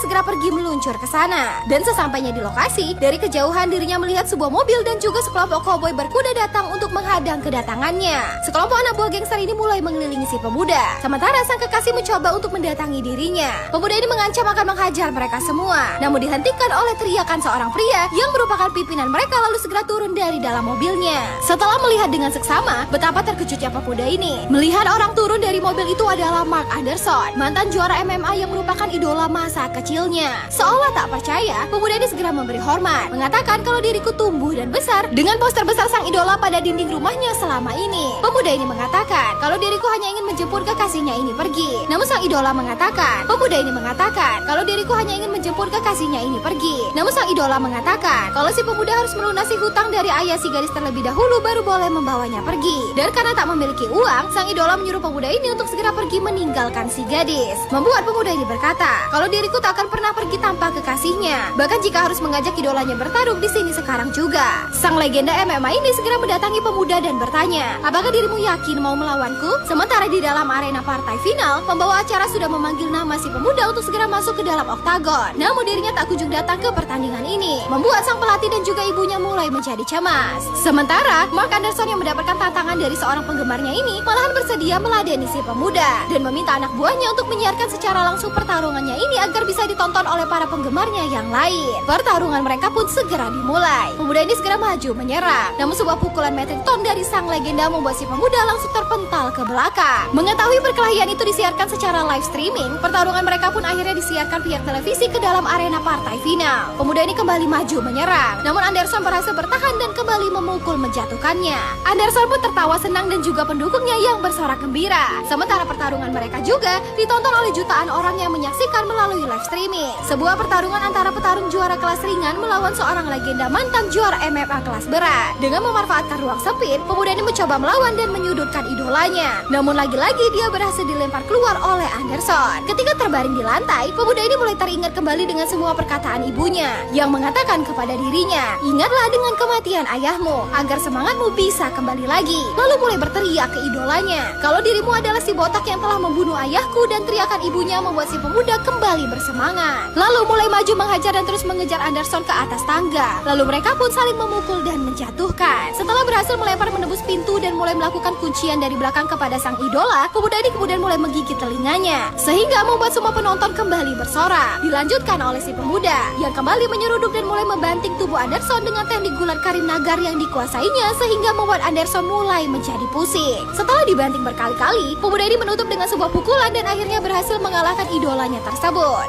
segera pergi meluncur ke sana. Dan sesampainya di lokasi, dari kejauhan dirinya melihat sebuah mobil dan juga sekelompok koboi berkuda datang untuk menghadang kedatangannya. Sekelompok anak buah gangster ini mulai mengelilingi si pemuda. Sementara sang kekasih mencoba untuk mendatangi dirinya. Pemuda ini mengancam akan menghajar mereka semua. Namun dihentikan oleh teriakan seorang pria yang merupakan pimpinan mereka lalu segera turun dari dalam mobilnya. Setelah melihat dengan seksama betapa terkejutnya pemuda ini, melihat orang turun dari mobil itu adalah Mark Anderson, mantan juara MMA yang merupakan idola masa kecilnya. Seolah tak percaya, pemuda ini segera memberi hormat, mengatakan kalau diriku tumbuh dan besar dengan poster besar sang idola pada dinding rumahnya selama ini. Pemuda ini mengatakan kalau diriku hanya ingin menjemput kekasihnya ini pergi. Namun sang idola mengatakan, kalau diriku hanya ingin menjemput kekasihnya ini pergi. Namun sang idola mengatakan kalau si pemuda harus melunasi hutang dari ayah si gadis terlebih dahulu baru boleh membawanya pergi. Dan karena tak memiliki uang, sang idola menyuruh pemuda ini untuk segera pergi meninggalkan si gadis. Membuat pemuda ini berkata, kalau diriku tak akan pernah pergi tanpa kekasihnya. Bahkan jika harus mengajak idolanya bertarung di sini sekarang juga. Sang legenda MMA ini segera mendatangi pemuda dan bertanya, apakah dirimu yakin mau melawanku? Sementara di dalam arena partai final, pembawa acara sudah memanggil nama si pemuda untuk segera masuk ke dalam oktagon. Namun dirinya tak kunjung datang ke pertandingan ini, membuat sang pelatih dan juga ibunya mulai menjadi cemas. Sementara Mark Anderson yang mendapatkan tantangan dari seorang penggemarnya ini malahan bersedia meladeni si pemuda dan meminta anak buahnya untuk menyiarkan secara langsung pertarungannya ini agar bisa ditonton oleh para penggemarnya yang lain. Pertarungan mereka pun segera dimulai. Pemuda ini segera maju menyerang, namun sebuah pukulan metrik ton dari sang legenda membuat si pemuda langsung terpental ke belakang. Mengetahui perkelahian itu disiarkan secara live streaming, pertarungan mereka pun akhirnya disiarkan pihak televisi ke dalam arena partai final. Pemuda ini kembali maju menyerang, namun Anderson berhasil bertahan dan kembali memukul menjatuhkannya. Anderson pun tertawa senang dan juga pendukungnya yang bersorak gembira. Sementara pertarungan mereka juga ditonton oleh jutaan orang yang menyaksikan melalui live streaming. Sebuah pertarungan antara petarung juara kelas ringan melawan seorang legenda mantan juara MMA kelas berat. Dengan memanfaatkan ruang sempit, pemuda ini mencoba melawan dan menyudutkan idolanya. Namun lagi-lagi dia berhasil dilempar keluar oleh Anderson. Ketika terbaring di lantai, pemuda ini mulai teringat kembali dengan semua perkataan ibunya yang mengatakan kepada dirinya, ingatlah dengan kematian ayahmu agar semangatmu bisa kembali lagi. Lalu mulai berteriak ke idolanya, kalau dirimu adalah si botak yang telah membunuh ayahku, dan teriakan ibunya membuat si pemuda kembali bersemangat. Lalu mulai maju menghajar dan terus mengejar Anderson ke atas tangga. Lalu mereka pun saling memukul dan menjatuhkan. Setelah berhasil melempar menembus pintu dan mulai melakukan kuncian dari belakang kepada sang idola, pemuda ini kemudian mulai menggigit telinganya sehingga membuat semua penonton kembali bersorak. Dilanjutkan oleh si pemuda yang kembali menyeruduk dan mulai membanting tubuh Anderson dengan teknik gulat Karim Nagar yang dikuasainya sehingga membuat Anderson mulai menjadi pusing. Setelah dibanting berkali-kali, pemuda ini menutup dengan sebuah pukulan dan akhirnya berhasil mengalahkan idolanya tersebut.